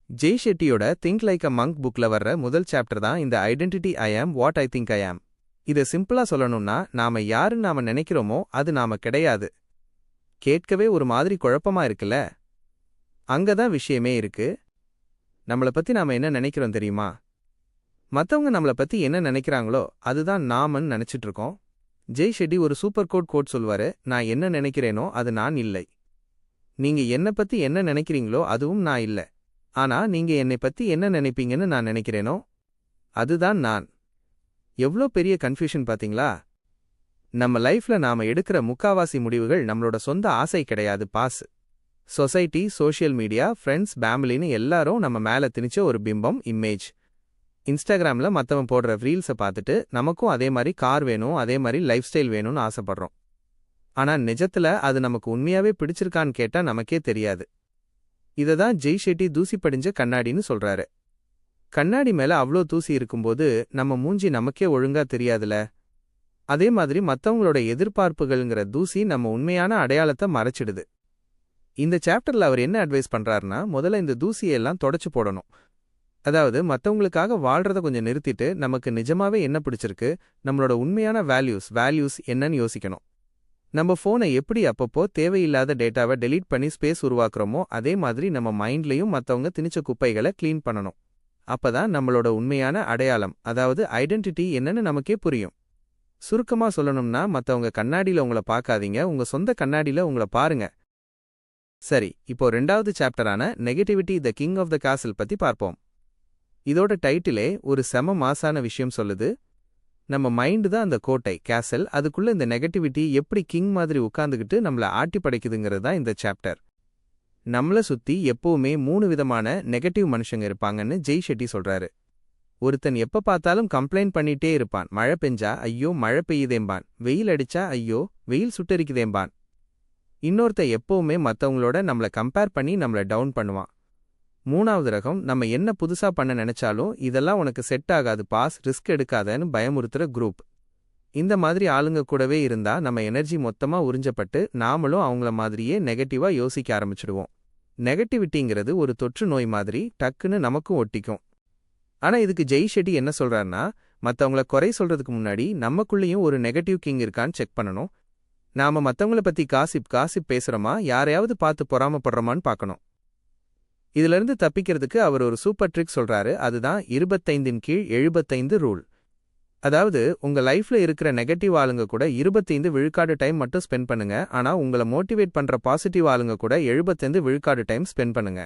ஜெய் ஷெட்டியோட think like a monk புக்ல வர்ற முதல் சாப்டர் தான் இந்த ஐடென்டிட்டி ஐ ஆம் வாட் ஐ திங்க் ஐ ஆம். இதை சிம்பிளா சொல்லணும்னா, நாம யாருன்னு நாம நினைக்கிறோமோ அது நாம கிடையாது. கேட்கவே ஒரு மாதிரி குழப்பமா இருக்குல்ல? அங்கதான் விஷயமே இருக்கு. நம்மள பத்தி நாம என்ன நினைக்கிறோம் தெரியுமா? மத்தவங்க நம்மள பத்தி என்ன நினைக்கிறாங்களோ அதுதான் நாமன்னு நினைச்சிட்டு இருக்கோம். ஜெய் ஷெட்டி ஒரு சூப்பர் கோட் சொல்வாரு, நான் என்ன நினைக்கிறேனோ அது நான் இல்லை. நீங்க என்ன பத்தி என்ன நினைக்கிறீங்களோ அதுவும் நான் இல்ல. ஆனா நீங்க என்னை பத்தி என்ன நினைப்பீங்கன்னு நான் நினைக்கிறேனோ அதுதான் நான். எவ்ளோ பெரிய கன்ஃபியூஷன் பாத்தீங்களா? நம்ம லைஃப்ல நாம எடுக்கிற முக்காவாசி முடிவுகள் நம்மளோட சொந்த ஆசை கிடையாது boss. Society, social media, friends, ஃபேமிலின்னு எல்லாரும் நம்ம மேல திணிச்ச ஒரு பிம்பம், இமேஜ். இன்ஸ்டாகிராம்ல மத்தவன் போடுற ரீல்ஸை பார்த்துட்டு நமக்கும் அதே மாதிரி கார் வேணும், அதே மாதிரி லைஃப் ஸ்டைல் வேணும்னு ஆசைப்படுறோம். ஆனா நிஜத்துல அது நமக்கு உண்மையாவே பிடிச்சிருக்கான்னு கேட்டா நமக்கே தெரியாது. இததான் ஜெய் ஷெட்டி தூசி படிஞ்ச கண்ணாடின்னு சொல்றாரு. கண்ணாடி மேல அவ்ளோ தூசி இருக்கும்போது நம்ம மூஞ்சி நமக்கே ஒழுங்கா தெரியாதுல. அதே மாதிரி மத்தவங்களோட எதிர்பார்ப்புகள்ங்கிற தூசி நம்ம உண்மையான அடையாளத்தை மறைச்சிடுது. இந்த சாப்டர்ல அவர் என்ன அட்வைஸ் பண்றாருன்னா, முதல்ல இந்த தூசியெல்லாம் தொடச்சு போடணும். அதாவது மத்தவங்களுக்காக வாழ்றத கொஞ்சம் நிறுத்திட்டு நமக்கு நிஜமாவே என்ன பிடிச்சிருக்கு, நம்மளோட உண்மையான வேல்யூஸ் என்னன்னு யோசிக்கணும். நம்ம போனை எப்படி அப்பப்போ தேவையில்லாத டேட்டாவை டெலீட் பண்ணி ஸ்பேஸ் உருவாக்குறோமோ அதே மாதிரி நம்ம மைண்ட்லயும் மத்தவங்க திணிச்ச குப்பைகளை கிளீன் பண்ணணும். அப்பதான் நம்மளோட உண்மையான அடையாளம், அதாவது ஐடென்டிட்டி என்னன்னு நமக்கே புரியும். சுருக்கமா சொல்லணும்னா, மத்தவங்க கண்ணாடியில உங்களை பார்க்காதீங்க, உங்க சொந்த கண்ணாடியில உங்களை பாருங்க. சரி, இப்போ 2வது சாப்டரான negativity the king of the castle பத்தி பார்ப்போம். இதோட டைட்டிலே ஒரு செம மாசான விஷயம் சொல்லுது. நம்ம மைண்டு தான் அந்த கோட்டை, கேசல். அதுக்குள்ள இந்த நெகட்டிவிட்டி எப்படி கிங் மாதிரி உட்கார்ந்துகிட்டு நம்மள ஆட்டி படைக்குதுங்கிறது தான் இந்த சாப்டர். நம்மள சுத்தி எப்பவுமே 3 விதமான நெகட்டிவ் மனுஷங்க இருப்பாங்கன்னு ஜெய் ஷெட்டி சொல்றாரு. ஒருத்தன் எப்ப பார்த்தாலும் கம்ப்ளைண்ட் பண்ணிட்டே இருப்பான். மழை பெஞ்சா ஐயோ மழை பெய்யுதேம்பான், வெயில் அடிச்சா ஐயோ வெயில் சுட்டரிக்குதேம்பான். இன்னொருத்த எப்பவுமே மத்தவங்களோட நம்மள கம்பேர் பண்ணி நம்மள டவுன் பண்ணுவான். 3வது ரகம், நம்ம என்ன புதுசா பண்ண நினைச்சாலும் இதெல்லாம் உனக்கு செட் ஆகாது பாஸ், ரிஸ்க் எடுக்காதன்னு பயமுறுத்துற குரூப். இந்த மாதிரி ஆளுங்க கூடவே இருந்தா நம்ம எனர்ஜி மொத்தமா உறிஞ்சப்பட்டு நாமளும் அவங்கள மாதிரியே நெகட்டிவா யோசிக்க ஆரம்பிச்சிடுவோம். நெகட்டிவிட்டிங்கிறது ஒரு தொற்று நோய் மாதிரி டக்குன்னு நமக்கும் ஒட்டிக்கும். ஆனா இதுக்கு ஜெய் ஷெட்டி என்ன சொல்றாருன்னா, மத்தவங்கள குறை சொல்றதுக்கு முன்னாடி நமக்குள்ளேயும் ஒரு நெகட்டிவ் கிங் இருக்கான்னு செக் பண்ணணும். நாம மத்தவங்கள பத்தி காசிப் பேசுறோமா, யாரையாவது பார்த்து பொறாமப்படுறோமான்னு பார்க்கணும். இதுல இருந்து தப்பிக்கிறதுக்கு அவர் ஒரு சூப்பர் ட்ரிக் சொல்றாரு. அதுதான் 25 கீழ் 75 ரூல். அதாவது உங்க லைஃப்ல இருக்கிற நெகட்டிவ் ஆளுங்க கூட 25 விழுக்காடு டைம் மட்டும் ஸ்பெண்ட் பண்ணுங்க. ஆனா உங்களை மோட்டிவேட் பண்ற பாசிட்டிவ் ஆளுங்க கூட 75 விழுக்காடு டைம் ஸ்பெண்ட் பண்ணுங்க.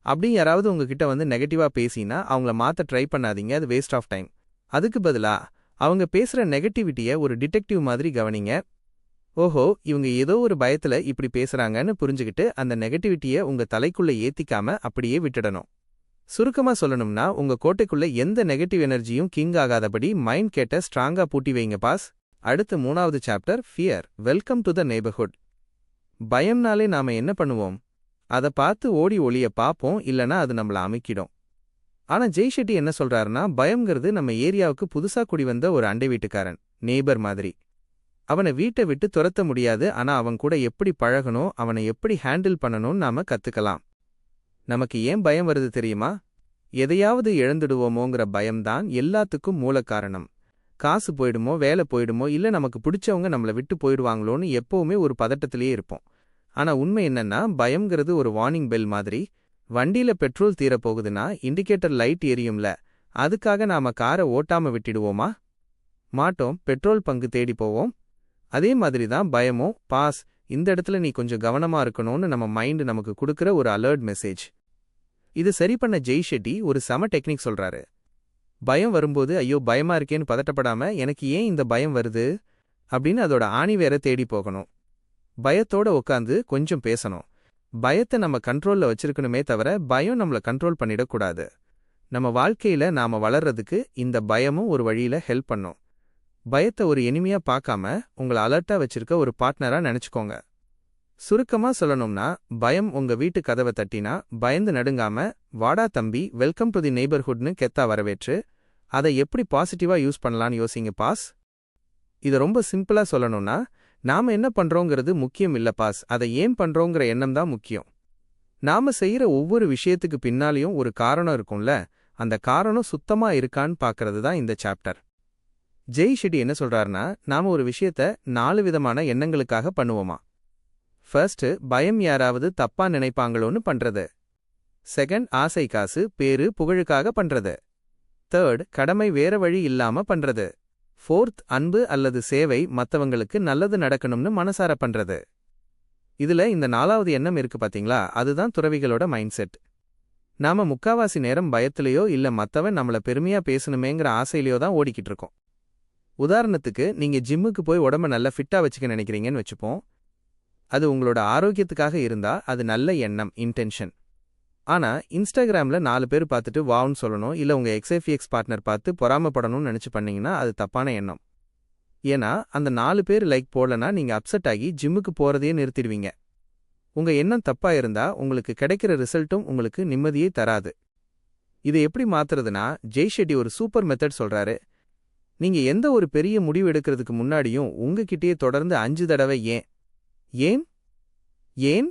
அப்படி யாராவது உங்ககிட்ட வந்து நெகட்டிவா பேசினா அவங்கள மாத்த ட்ரை பண்ணாதீங்க, அது வேஸ்ட் ஆஃப் டைம். அதுக்கு பதிலா அவங்க பேசுற நெகட்டிவிட்டிய ஒரு டிடெக்டிவ் மாதிரி கவனிங்க. ஓஹோ, இவங்க ஏதோ ஒரு பயத்துல இப்படி பேசுறாங்கன்னு புரிஞ்சுக்கிட்டு அந்த நெகட்டிவிட்டிய உங்க தலைக்குள்ள ஏத்திக்காம அப்படியே விட்டுடணும். சுருக்கமா சொல்லணும்னா, உங்க கோட்டைக்குள்ள எந்த நெகட்டிவ் எனர்ஜியும் கிங் ஆகாதபடி மைண்ட் கேட்ட ஸ்ட்ராங்கா பூட்டி வைங்க பாஸ். அடுத்து 3வது chapter, fear, welcome to the neighbourhood. பயம்னாலே நாம என்ன பண்ணுவோம்? அதை பார்த்து ஓடி ஒளிய பாப்போம், இல்லனா அது நம்மள அமுக்கிடும். ஆனா ஜெய் ஷெட்டி என்ன சொல்றாருன்னா, பயம்ங்கிறது நம்ம ஏரியாவுக்கு புதுசா குடி வந்த ஒரு அண்டை வீட்டுக்காரன், நெய்பர் மாதிரி. அவனை வீட்டை விட்டு துரத்த முடியாது, ஆனா அவன் கூட எப்படி பழகணும், அவனை எப்படி ஹேண்டில் பண்ணணும்னு நாம கத்துக்கலாம். நமக்கு ஏன் பயம் வருது தெரியுமா? எதையாவது இழந்துடுவோமோங்கிற பயம்தான் எல்லாத்துக்கும் மூல காரணம். காசு போயிடுமோ, வேலை போயிடுமோ, இல்ல நமக்கு பிடிச்சவங்க நம்மளை விட்டு போயிடுவாங்களோன்னு எப்பவுமே ஒரு பதட்டத்திலேயே இருப்போம். ஆனா உண்மை என்னன்னா, பயம்ங்கிறது ஒரு வார்னிங் பெல் மாதிரி. வண்டியில பெட்ரோல் தீரப்போகுதுன்னா இண்டிகேட்டர் லைட் எரியும்ல, அதுக்காக நாம காரை ஓட்டாம விட்டுடுவோமா? மாட்டோம், பெட்ரோல் பங்கு தேடி போவோம். அதே மாதிரி தான் பயமும், பாஸ், இந்த இடத்துல நீ கொஞ்சம் கவனமா இருக்கணும்னு நம்ம மைண்ட் நமக்கு கொடுக்கிற ஒரு அலர்ட் மெசேஜ். இது சரி பண்ண ஜெய் ஷெட்டி ஒரு செம டெக்னிக் சொல்றாரு. பயம் வரும்போது ஐயோ பயமா இருக்கேன்னு பதட்டப்படாம, எனக்கு ஏன் இந்த பயம் வருது அப்படின்னு அதோட ஆணி வேற தேடி போகணும். பயத்தோட உட்காந்து கொஞ்சம் பேசணும். பயத்தை நம்ம கண்ட்ரோல்ல வச்சிருக்கணுமே தவிர பயம் நம்மள கண்ட்ரோல் பண்ணிடக்கூடாது. நம்ம வாழ்க்கையில நாம வளர்றதுக்கு இந்த பயமும் ஒரு வழியில ஹெல்ப் பண்ணும். பயத்தை ஒரு எனிமியா பார்க்காம உங்களை அலர்ட்டா வச்சிருக்க ஒரு பார்ட்னரா நினைச்சுக்கோங்க. சுருக்கமா சொல்லணும்னா, பயம் உங்க வீட்டு கதவை தட்டினா பயந்து நடுங்காம, வாடா தம்பி, வெல்கம் டு தி நெய்பர்ஹுட்னு கெத்தா வரவேற்று அதை எப்படி பாசிட்டிவா யூஸ் பண்ணலான்னு யோசிங்க பாஸ். இதை ரொம்ப சிம்பிளா சொல்லணும்னா, நாம என்ன பண்றோங்கிறது முக்கியம் இல்ல பாஸ், அதை ஏன் பண்றோங்கிற எண்ணம் தான் முக்கியம். நாம செய்யற ஒவ்வொரு விஷயத்துக்கு பின்னாலேயும் ஒரு காரணம் இருக்கும்ல, அந்த காரணம் சுத்தமா இருக்கான்னு பார்க்கறது தான் இந்த சாப்டர். ஜெய் ஷெட்டி என்ன சொல்றாருன்னா, நாம ஒரு விஷயத்த 4 விதமான எண்ணங்களுக்காக பண்ணுவோமா. ஃபர்ஸ்ட், பயம் யாராவது தப்பா நினைப்பாங்களோன்னு பண்றது. செகண்ட், ஆசை காசு பேரு புகழுக்காக பண்றது. தேர்ட், கடமை வேற வழி இல்லாம பண்றது. ஃபோர்த், அன்பு அல்லது சேவை மத்தவங்களுக்கு நல்லது நடக்கணும்னு மனசார பண்றது. இதுல இந்த 4வது எண்ணம் இருக்கு பாத்தீங்களா, அதுதான் துறவிகளோட மைண்ட் செட். நாம முக்காவாசி நேரம் பயத்திலேயோ இல்ல மத்தவன் நம்மள பெருமையா பேசணுமேங்கிற ஆசையிலையோ தான் ஓடிக்கிட்டு இருக்கோம். உதாரணத்துக்கு, நீங்க ஜிம்முக்கு போய் உடம்ப நல்லா ஃபிட்டா வச்சுக்க நினைக்கிறீங்கன்னு வச்சுப்போம். அது உங்களோட ஆரோக்கியத்துக்காக இருந்தா அது நல்ல எண்ணம், இன்டென்ஷன். ஆனா இன்ஸ்டாகிராம்ல 4 பேர் பார்த்துட்டு வாவ்னு சொல்லணும், இல்ல உங்க எக்ஸ்எஃப்எக்ஸ் பார்ட்னர் பார்த்து பொறாமப்படணும்னு நினைச்சு பண்ணீங்கன்னா அது தப்பான எண்ணம். ஏன்னா அந்த 4 பேர் லைக் போடலனா நீங்க அப்செட் ஆகி ஜிம்முக்கு போறதையே நிறுத்திடுவீங்க. உங்க எண்ணம் தப்பா இருந்தா உங்களுக்கு கிடைக்கிற ரிசல்ட்டும் உங்களுக்கு நிம்மதியே தராது. இதை எப்படி மாத்துறதுனா, ஜெய் ஷெட்டி ஒரு சூப்பர் மெத்தட் சொல்றாரு. நீங்க எந்த ஒரு பெரிய முடிவு எடுக்கிறதுக்கு முன்னாடியும் உங்ககிட்டயே தொடர்ந்து 5 தடவை ஏன் ஏன் ஏன்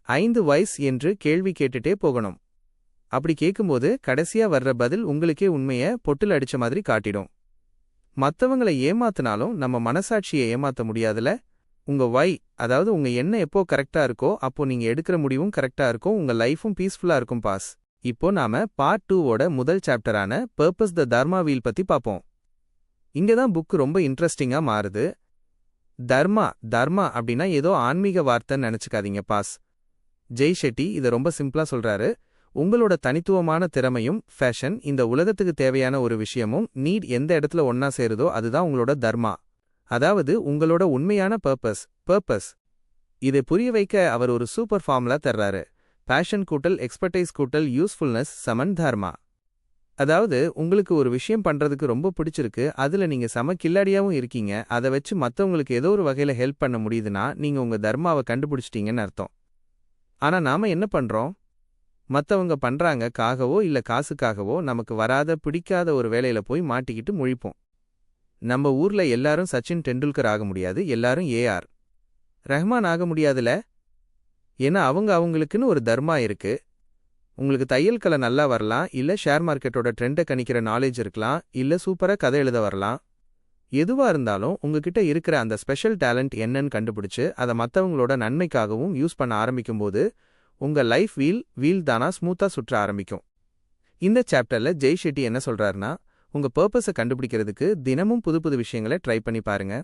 5 வைஸ் என்று கேள்வி கேட்டுட்டே போகணும். அப்படி கேட்கும்போது கடைசியா வர்ற பதில் உங்களுக்கே உண்மைய பொட்டில் அடிச்ச மாதிரி காட்டிடும். மத்தவங்களை ஏமாத்தினாலும் நம்ம மனசாட்சியை ஏமாத்த முடியாதுல. உங்க வை, அதாவது உங்க எண்ணம் எப்போ கரெக்டா இருக்கோ அப்போ நீங்க எடுக்கிற முடிவும் கரெக்டா இருக்கும், உங்க லைஃபும் பீஸ்ஃபுல்லா இருக்கும் பாஸ். இப்போ நாம பார்ட் 2வோட முதல் சாப்டரான பர்பஸ் த தர்மா வீல் பத்தி பாப்போம். இங்கதான் புக் ரொம்ப இன்ட்ரெஸ்டிங்கா மாறுது. தர்மா அப்படின்னா ஏதோ ஆன்மீக வார்த்தைன்னு நினைச்சுக்காதீங்க பாஸ். ஜெய் ஷெட்டி இதை ரொம்ப சிம்பிளா சொல்றாரு. உங்களோட தனித்துவமான திறமையும் ஃபேஷன், இந்த உலகத்துக்கு தேவையான ஒரு விஷயமும் நீட் எந்த இடத்துல ஒன்னா சேருதோ அதுதான் உங்களோட தர்மா. அதாவது உங்களோட உண்மையான பர்பஸ். இதை புரிய வைக்க அவர் ஒரு சூப்பர் ஃபார்முலா தர்றாரு. பேஷன் கூட்டல் எக்ஸ்பர்டைஸ் கூட்டல் யூஸ்ஃபுல்னஸ் சமன் தர்மா. அதாவது உங்களுக்கு ஒரு விஷயம் பண்றதுக்கு ரொம்ப பிடிச்சிருக்கு, அதுல நீங்க சம கில்லாடியாவும் இருக்கீங்க, அதை வச்சு மத்தவங்களுக்கு ஏதோ ஒரு வகையில ஹெல்ப் பண்ண முடியுதுன்னா நீங்க உங்க தர்மாவை கண்டுபிடிச்சிட்டீங்கன்னு அர்த்தம். ஆனா நாம என்ன பண்றோம்? மத்தவங்க பண்றாங்கக்காகவோ இல்ல காசுக்காகவோ நமக்கு வராத பிடிக்காத ஒரு வேலையில போய் மாட்டிக்கிட்டு முழிப்போம். நம்ம ஊர்ல எல்லாரும் சச்சின் டெண்டுல்கர் ஆக முடியாது, எல்லாரும் ஏஆர் ரஹ்மான் ஆக முடியாதுல. ஏன்னா அவங்களுக்குன்னு ஒரு தர்மா இருக்கு. உங்களுக்கு தையல் கலை நல்லா வரலாம், இல்ல ஷேர் மார்க்கெட்டோட ட்ரெண்டை கணிக்கிற நாலேஜ் இருக்கலாம், இல்ல சூப்பரா கதை எழுத வரலாம். எதுவா இருந்தாலும் உங்ககிட்ட இருக்கிற அந்த ஸ்பெஷல் டேலண்ட் என்னன்னு கண்டுபிடிச்சு அதை மத்தவங்களோட நன்மைக்காகவும் யூஸ் பண்ண ஆரம்பிக்கும்போது உங்க லைஃப் வீல் தானா ஸ்மூத்தா சுற்ற ஆரம்பிக்கும். இந்த சாப்டர்ல ஜெய் ஷெட்டி என்ன சொல்றாருன்னா, உங்க பர்பஸை கண்டுபிடிக்கிறதுக்கு தினமும் புது புது விஷயங்களை ட்ரை பண்ணி பாருங்க.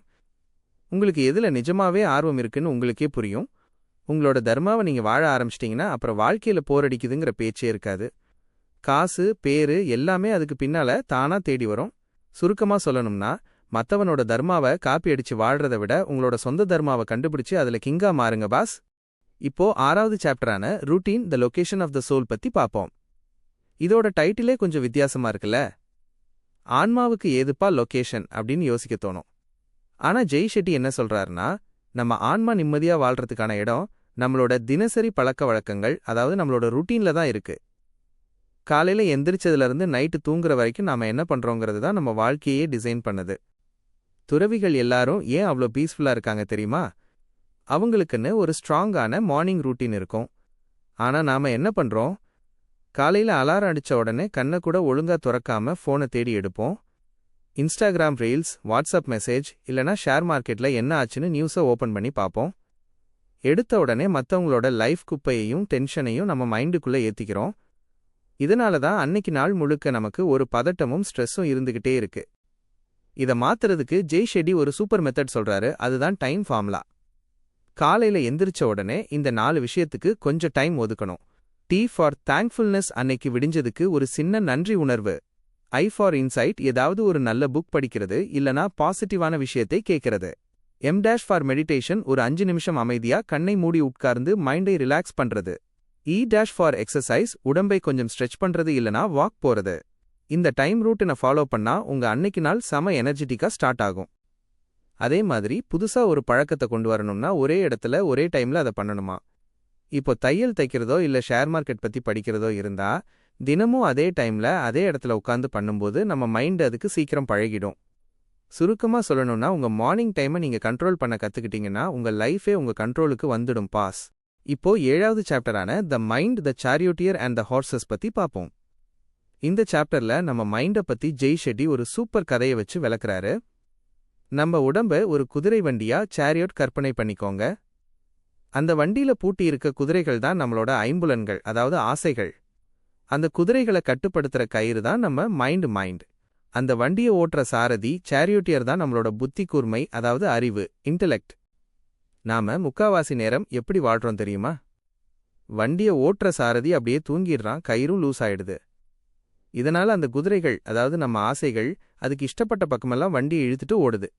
உங்களுக்கு எதுல நிஜமாவே ஆர்வம் இருக்குன்னு உங்களுக்கே புரியும். உங்களோட தர்மாவை நீங்க வாழ ஆரம்பிச்சிட்டீங்கன்னா அப்புறம் வாழ்க்கையில போரடிக்குதுங்கிற பேச்சே இருக்காது. காசு பேரு எல்லாமே அதுக்கு பின்னால தானா தேடி வரும். சுருக்கமா சொல்லணும்னா, மத்தவனோட தர்மாவை காப்பி அடிச்சு வாழ்றதை விட உங்களோட சொந்த தர்மாவை கண்டுபிடிச்சு அதுல கிங்கா மாறுங்க பாஸ். இப்போ 6வது சாப்டரான routine the location of the soul பத்தி பாப்போம். இதோட டைட்டிலே கொஞ்சம் வித்தியாசமா இருக்குல்ல. ஆன்மாவுக்கு ஏதுப்பா லொகேஷன் அப்படின்னு யோசிக்க தோணும். ஆனா ஜெய் ஷெட்டி என்ன சொல்றாருன்னா, நம்ம ஆன்மா நிம்மதியா வாழ்றதுக்கான இடம் நம்மளோட தினசரி பழக்க வழக்கங்கள், அதாவது நம்மளோட ரூட்டீன்ல தான் இருக்கு. காலையில எந்திரிச்சதுல இருந்து நைட்டு தூங்குற வரைக்கும் நாம என்ன பண்றோங்கிறது தான் நம்ம வாழ்க்கையே டிசைன் பண்ணுது. துறவிகள் எல்லாரும் ஏன் அவ்வளோ பீஸ்ஃபுல்லா இருக்காங்க தெரியுமா? அவங்களுக்குன்னு ஒரு ஸ்ட்ராங்கான மார்னிங் ரூட்டீன் இருக்கும். ஆனா நாம என்ன பண்றோம்? காலையில அலாரம் அடிச்ச உடனே கண்ணை கூட ஒழுங்கா துறக்காம போனை தேடி எடுப்போம். இன்ஸ்டாகிராம் ரீல்ஸ், வாட்ஸ்அப் மெசேஜ் இல்லனா ஷேர் மார்க்கெட்ல என்ன ஆச்சுன்னு நியூஸை ஓபன் பண்ணி பார்ப்போம். எடுத்த உடனே மத்தவங்களோட லைஃப் குப்பையையும் டென்ஷனையும் நம்ம மைண்டுக்குள்ள ஏத்திக்கிறோம். இதனால தான் அன்னைக்கு நாள் முழுக்க நமக்கு ஒரு பதட்டமும் ஸ்ட்ரெஸ்ஸும் இருந்துகிட்டே இருக்கு. இதை மாத்துறதுக்கு ஜெய் ஷெட்டி ஒரு சூப்பர் மெத்தட் சொல்றாரு, அதுதான் டைம் ஃபார்முலா. காலையில எந்திரிச்ச உடனே இந்த 4 விஷயத்துக்கு கொஞ்சம் டைம் ஒதுக்கணும். டி ஃபார் தேங்க்ஃபுல்னஸ், அன்னைக்கு விடிஞ்சதுக்கு ஒரு சின்ன நன்றி உணர்வு. ஐ ஃபார் இன்சைட், ஏதாவது ஒரு நல்ல புக் படிக்கிறது இல்லனா பாசிட்டிவான விஷயத்தை கேட்கறது. எம் டேஷ் ஃபார் மெடிடேஷன், ஒரு 5 நிமிஷம் அமைதியா கண்ணை மூடி உட்கார்ந்து மைண்டை ரிலாக்ஸ் பண்றது. இ டேஷ் ஃபார் எக்ஸசைஸ், உடம்பை கொஞ்சம் ஸ்ட்ரெச் பண்றது இல்லனா வாக் போறது. இந்த டைம் ரூட்டினை ஃபாலோ பண்ணா உங்க அன்னைக்கு நாள் செம எனர்ஜெட்டிக்கா ஸ்டார்ட் ஆகும். அதே மாதிரி புதுசா ஒரு பழக்கத்தை கொண்டு வரணும்னா ஒரே இடத்துல ஒரே டைம்ல அதை பண்ணணுமா. இப்போ தையல் தைக்கிறதோ இல்ல ஷேர் மார்க்கெட் பத்தி படிக்கிறதோ இருந்தா தினமும் அதே டைம்ல அதே இடத்துல உட்காந்து பண்ணும்போது நம்ம மைண்ட் அதுக்கு சீக்கிரம் பழகிடும். சுருக்கமா சொல்லணும்னா, உங்க மார்னிங் டைமை நீங்க கண்ட்ரோல் பண்ண கத்துக்கிட்டீங்கன்னா உங்க லைஃபே உங்க கண்ட்ரோலுக்கு வந்துடும் பாஸ். இப்போ 7வது சாப்டரான the mind the charioteer and the horses பத்தி பாப்போம். இந்த சாப்டர்ல நம்ம மைண்ட பத்தி ஜெய் ஷெட்டி ஒரு சூப்பர் கதையை வச்சு விளக்குறாரு. நம்ம உடம்ப ஒரு குதிரை வண்டியா சாரியோட் கற்பனை பண்ணிக்கோங்க. அந்த வண்டியில பூட்டி இருக்க குதிரைகள் தான் நம்மளோட ஐம்புலன்கள், அதாவது ஆசைகள். அந்த குதிரைகளை கட்டுப்படுத்துற கயிறு தான் நம்ம மைண்ட். அந்த வண்டியை ஓட்டுற சாரதி சாரியோட்டியர் தான் நம்மளோட புத்தி கூர்மை, அதாவது அறிவு, இன்டெலெக்ட். நாம முக்காவாசி நேரம் எப்படி வாழ்றோம் தெரியுமா? வண்டியை ஓட்டுற சாரதி அப்படியே தூங்கிடுறான், கயிறும் லூஸ் ஆயிடுது. இதனால அந்த குதிரைகள், அதாவது நம்ம ஆசைகள், அதுக்கு இஷ்டப்பட்ட பக்கமெல்லாம் வண்டியை இழுத்துட்டு ஓடுது.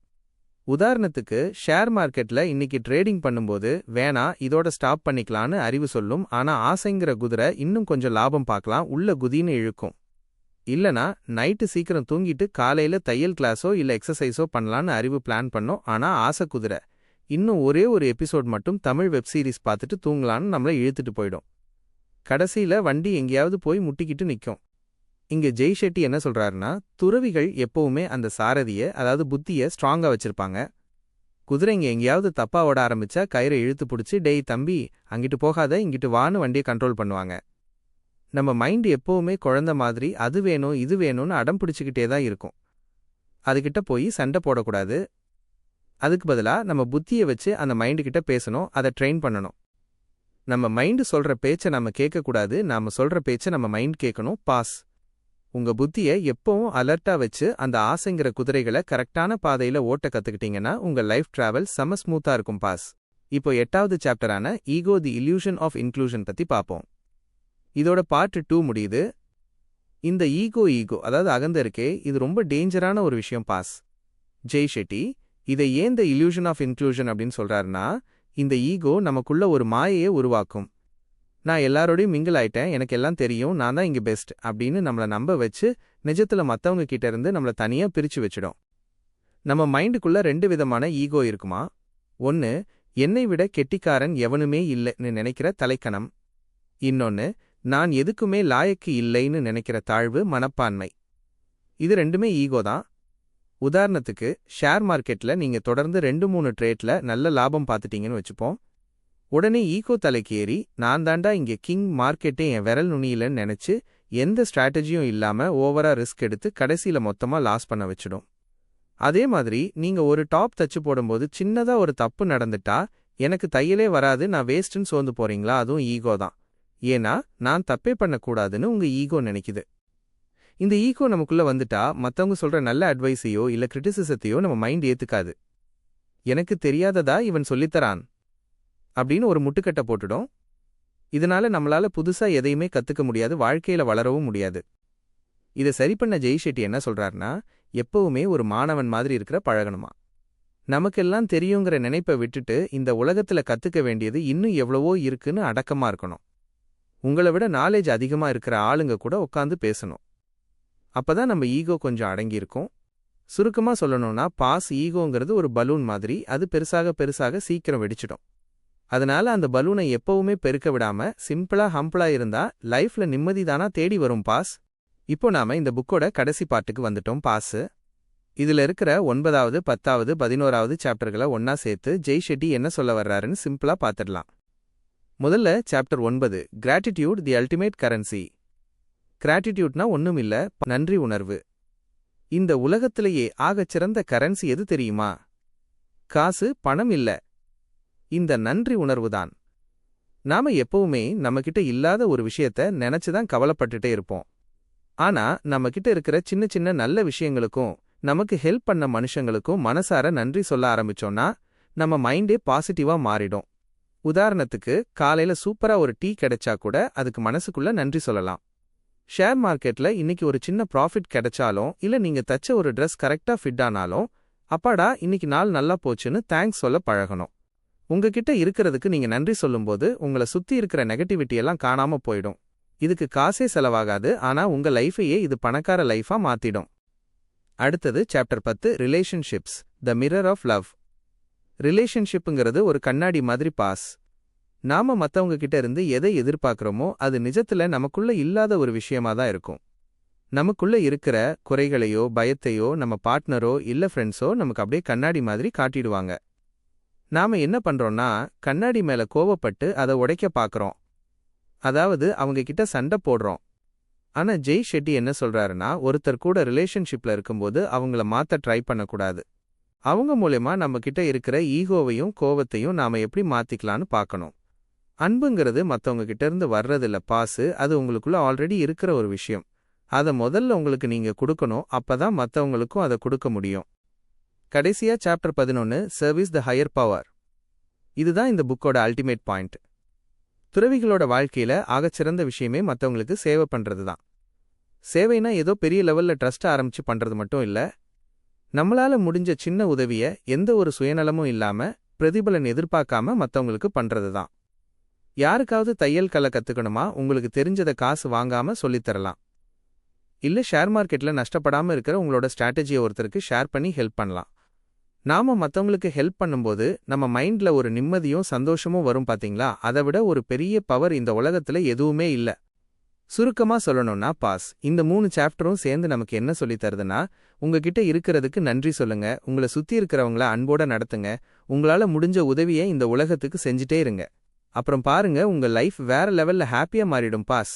உதாரணத்துக்கு ஷேர் மார்க்கெட்ல இன்னைக்கு ட்ரேடிங் பண்ணும்போது வேணா இதோட ஸ்டாப் பண்ணிக்கலான்னு அறிவு சொல்லும். ஆனா ஆசைங்கிற குதிரை இன்னும் கொஞ்சம் லாபம் பார்க்கலாம் உள்ள குதின்னு இழுக்கும். இல்லனா நைட்டு சீக்கிரம் தூங்கிட்டு காலையில தையல் கிளாஸோ இல்ல எக்ஸசைஸோ பண்ணலான்னு அறிவு பிளான் பண்ணோம். ஆனா ஆசை குதிரை இன்னும் ஒரே ஒரு எபிசோட் மட்டும் தமிழ் வெப் சீரிஸ் பார்த்துட்டு தூங்கலான்னு நம்மள இழுத்துட்டு போயிடும். கடைசியில வண்டி எங்கேயாவது போய் முட்டிக்கிட்டு நிற்கும். இங்க ஜெய் ஷெட்டி என்ன சொல்றாருன்னா, துறவிகள் எப்பவுமே அந்த சாரதிய, அதாவது புத்திய ஸ்ட்ராங்கா வச்சிருப்பாங்க. குதிரைங்க எங்கேயாவது தப்பா ஓட ஆரம்பிச்சா கயிறை இழுத்து பிடிச்சி, டேய் தம்பி அங்கிட்டு போகாத இங்கிட்டு வான்னு வண்டியை கண்ட்ரோல் பண்ணுவாங்க. நம்ம மைண்ட் எப்பவுமே குழந்தை மாதிரி அது வேணும் இது வேணும்னு அடம் பிடிச்சிக்கிட்டே தான் இருக்கும். அதுகிட்ட போய் சண்டை போடக்கூடாது. அதுக்கு பதிலா நம்ம புத்தியை வச்சு அந்த மைண்டு கிட்ட பேசணும், அதை ட்ரெயின் பண்ணணும். நம்ம மைண்டு சொல்ற பேச்சை நம்ம கேட்கக்கூடாது, நாம சொல்ற பேச்சை நம்ம மைண்ட் கேட்கணும். பாஸ். உங்க புத்திய எப்பவும் அலர்ட்டா வச்சு அந்த ஆசைங்கிற குதிரைகளை கரெக்டான பாதையில ஓட்ட கத்துக்கிட்டீங்கன்னா உங்க லைஃப் டிராவல் செம ஸ்மூத்தா இருக்கும். பாஸ். இப்போ 8வது சாப்டரான ego the illusion of inclusion பத்தி பாப்போம். இதோட பார்ட் 2 முடியுது. இந்த ஈகோ அதாவது அகந்த இருக்கே, இது ரொம்ப டேஞ்சரான ஒரு விஷயம். பாஸ். ஜெய் ஷெட்டி இதை ஏன் த இல்யூஷன் ஆஃப் இன்க்ளூஷன் அப்படின்னு சொல்றாருன்னா, இந்த ஈகோ நமக்குள்ள ஒரு மாயையை உருவாக்கும். நான் எல்லாரோடையும் மிங்கிள் ஆயிட்டேன், எனக்கு எல்லாம் தெரியும், நான் தான் இங்க பெஸ்ட் அப்படின்னு நம்மள நம்ப வச்சு நிஜத்துல மத்தவங்க கிட்ட இருந்து நம்மள தனியா பிரிச்சு வச்சிடும். நம்ம மைண்டுக்குள்ள 2 விதமான ஈகோ இருக்குமா. ஒன்னு, என்னை விட கெட்டிக்காரன் எவனுமே இல்லைன்னு நினைக்கிற தலைக்கணம். இன்னொன்னு, நான் எதுக்குமே லாயக்கு இல்லைன்னு நினைக்கிற தாழ்வு மனப்பான்மை. இது 2மே ஈகோ தான். உதாரணத்துக்கு ஷேர் மார்க்கெட்ல நீங்க தொடர்ந்து 2-3 ட்ரேட்ல நல்ல லாபம் பார்த்துட்டீங்கன்னு வச்சுப்போம். உடனே ஈகோ தலைக்கு ஏறி, நான் தாண்டா இங்க கிங், மார்க்கெட்டே என் விரல் நுனியிலன்னு நினைச்சு எந்த ஸ்ட்ராட்டஜியும் இல்லாம ஓவரா ரிஸ்க் எடுத்து கடைசியில மொத்தமா லாஸ் பண்ண வச்சிடும். அதே மாதிரி நீங்க ஒரு டாப் தச்சு போடும்போது சின்னதா ஒரு தப்பு நடந்துட்டா, எனக்கு தையலே வராது, நான் வேஸ்ட்னு சோர்ந்து போறீங்களா, அதுவும் ஈகோ தான். ஏன்னா நான் தப்பே பண்ணக்கூடாதுன்னு உங்க ஈகோ நினைக்குது. இந்த ஈகோ நமக்குள்ள வந்துட்டா மத்தவங்க சொல்ற நல்ல அட்வைஸையோ இல்ல கிரிட்டிசிசத்தையோ நம்ம மைண்ட் ஏத்துக்காது. எனக்கு தெரியாததா இவன் சொல்லித்தரான் அப்படின்னு ஒரு முட்டுக்கட்டை போட்டுடும். இதனால நம்மளால புதுசா எதையுமே கத்துக்க முடியாது, வாழ்க்கையில வளரவும் முடியாது. இதை சரி பண்ண ஜெய் ஷெட்டி என்ன சொல்றாருன்னா, எப்பவுமே ஒரு மாணவன் மாதிரி இருக்கிற பழகணுமா. நமக்கெல்லாம் தெரியுங்கிற நினைப்பை விட்டுட்டு இந்த உலகத்துல கத்துக்க வேண்டியது இன்னும் எவ்வளவோ இருக்குன்னு அடக்கமா இருக்கணும். உங்களை விட நாலேஜ் அதிகமா இருக்கிற ஆளுங்க கூட உட்காந்து பேசணும். அப்பதான் நம்ம ஈகோ கொஞ்சம் அடங்கியிருக்கும். சுருக்கமா சொல்லணும்னா, பாஸ் ஈகோங்கிறது ஒரு பலூன் மாதிரி, அது பெருசாக சீக்கிரம் வெடிச்சிடும். அதனால அந்த பலூனை எப்பவுமே பெருக்க விடாம சிம்பிளா ஹம்பிளா இருந்தா லைஃப்ல நிம்மதி தானா தேடி வரும். பாஸ். இப்போ நாம இந்த புக்கோட கடைசி பாட்டுக்கு வந்துட்டோம். பாஸ். இதுல இருக்கிற 9வது 10வது 11வது சாப்டர்களை ஒன்னா சேர்த்து ஜெய் ஷெட்டி என்ன சொல்ல வர்றாருன்னு சிம்பிளா பாத்துடலாம். முதல்ல chapter 9, gratitude the ultimate currency. கிராட்டிடியூட்னா ஒண்ணும் இல்ல, நன்றி உணர்வு. இந்த உலகத்திலேயே ஆகச்சிறந்த கரன்சி எது தெரியுமா? காசு, பணம் இல்ல, இந்த நன்றி உணர்வுதான். நாம எப்பவுமே நம்மகிட்ட இல்லாத ஒரு விஷயத்த நினைச்சுதான் கவலைப்பட்டுட்டே இருப்போம். ஆனா நம்ம கிட்ட இருக்கிற சின்ன சின்ன நல்ல விஷயங்களுக்கும் நமக்கு ஹெல்ப் பண்ண மனுஷங்களுக்கும் மனசார நன்றி சொல்ல ஆரம்பிச்சோம்னா நம்ம மைண்டே பாசிட்டிவா மாறிடும். உதாரணத்துக்கு காலையில சூப்பரா ஒரு டீ கிடைச்சா கூட அதுக்கு மனசுக்குள்ள நன்றி சொல்லலாம். ஷேர் மார்க்கெட்ல இன்னைக்கு ஒரு சின்ன ப்ராஃபிட் கிடைச்சாலும் இல்ல நீங்க தச்ச ஒரு ட்ரெஸ் கரெக்டா ஃபிட் ஆனாலும், அப்பாடா இன்னைக்கு நாள் நல்லா போச்சுன்னு தேங்க்ஸ் சொல்ல பழகணும். உங்ககிட்ட இருக்கிறதுக்கு நீங்க நன்றி சொல்லும்போது உங்களை சுத்தி இருக்கிற நெகட்டிவிட்டி எல்லாம் காணாம போயிடும். இதுக்கு காசே செலவாகாது, ஆனா உங்க லைஃபையே இது பணக்கார லைஃபா மாத்திடும். அடுத்தது chapter 10, relationships the mirror of love. ரிலேஷன்ஷிப்புங்கிறது ஒரு கண்ணாடி மாதிரி. பாஸ். நாம மத்தவங்க கிட்ட இருந்து எதை எதிர்பார்க்கிறோமோ அது நிஜத்துல நமக்குள்ள இல்லாத ஒரு விஷயமா தான் இருக்கும். நமக்குள்ள இருக்கிற குறைகளையோ பயத்தையோ நம்ம பார்ட்னரோ இல்ல ஃப்ரெண்ட்ஸோ நமக்கு அப்படியே கண்ணாடி மாதிரி காட்டிடுவாங்க. நாம என்ன பண்றோம்னா கண்ணாடி மேல கோவப்பட்டு அதை உடைக்க பார்க்கறோம். அதாவது அவங்க கிட்ட சண்டை போடுறோம். ஆனா ஜெய் ஷெட்டி என்ன சொல்றாருன்னா, ஒருத்தர் கூட ரிலேஷன்ஷிப்ல இருக்கும்போது அவங்கள மாத்த ட்ரை பண்ணக்கூடாது. அவங்க மூலமா நம்ம கிட்ட இருக்கிற ஈகோவையும் கோவத்தையும் நாம எப்படி மாத்திக்கலாம்னு பார்க்கணும். அன்புங்கிறது மத்தவங்க கிட்ட இருந்து வர்றதில்ல பாசு, அது உங்களுக்குள்ள ஆல்ரெடி இருக்கிற ஒரு விஷயம். அத முதல்ல உங்களுக்கு நீங்க கொடுக்கணும், அப்பதான் மத்தவங்களுக்கும் அதை கொடுக்க முடியும். கடைசியா chapter 11 service the higher power. இதுதான் இந்த புக்கோட அல்டிமேட் பாயிண்ட். துறவிகளோட வாழ்க்கையில ஆகச்சிறந்த விஷயமே மத்தவங்களுக்கு சேவை பண்றது தான். சேவைனா ஏதோ பெரிய லெவல்ல ட்ரஸ்ட் ஆரம்பிச்சு பண்றது மட்டும் இல்ல. நம்மளால முடிஞ்ச சின்ன உதவிய எந்த ஒரு சுயநலமும் இல்லாம பிரதிபலன் எதிர்பார்க்காம மத்தவங்களுக்கு பண்றது தான். யாருக்காவது தையல் கலை கத்துக்கணுமா, உங்களுக்கு தெரிஞ்சத காசு வாங்காம சொல்லித்தரலாம். இல்ல ஷேர் மார்க்கெட்ல நஷ்டப்படாம இருக்கிற உங்களோட ஸ்ட்ராட்டஜியை ஒருத்தருக்கு ஷேர் பண்ணி ஹெல்ப் பண்ணலாம். நாம மத்தவங்களுக்கு ஹெல்ப் பண்ணும்போது நம்ம மைண்ட்ல ஒரு நிம்மதியும் சந்தோஷமும் வரும் பாத்தீங்களா? அதை விட ஒரு பெரிய பவர் இந்த உலகத்துல எதுவுமே இல்ல. சுருக்கமா சொல்லணும்னா பாஸ், இந்த 3 சாப்டரும் சேர்ந்து நமக்கு என்ன சொல்லி தருதுன்னா, உங்ககிட்ட இருக்கிறதுக்கு நன்றி சொல்லுங்க, உங்களை சுத்தி இருக்கிறவங்கள அன்போட நடத்துங்க, உங்களால முடிஞ்ச உதவியை இந்த உலகத்துக்கு செஞ்சுட்டே இருங்க. அப்புறம் பாருங்க, உங்க லைஃப் வேற லெவல்ல ஹாப்பியா மாறிடும் பாஸ்.